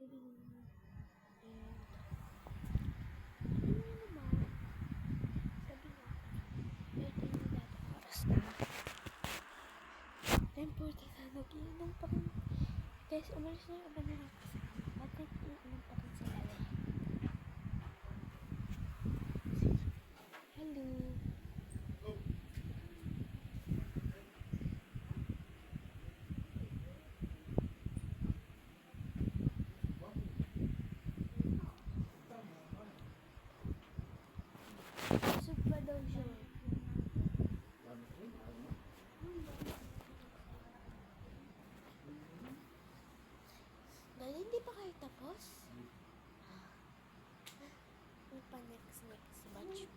sabi niya. And, ano niya naman, sabi niya, birthday ni Dada oras na. 10:40 na, nag-iinom pa rin. Guys, umalis na yung iba na nakasama. Ba't nag-iinom pa rin sila eh? Hello. Busog pa daw siya. Dahil hindi pa kayo tapos? Ano pa next batch?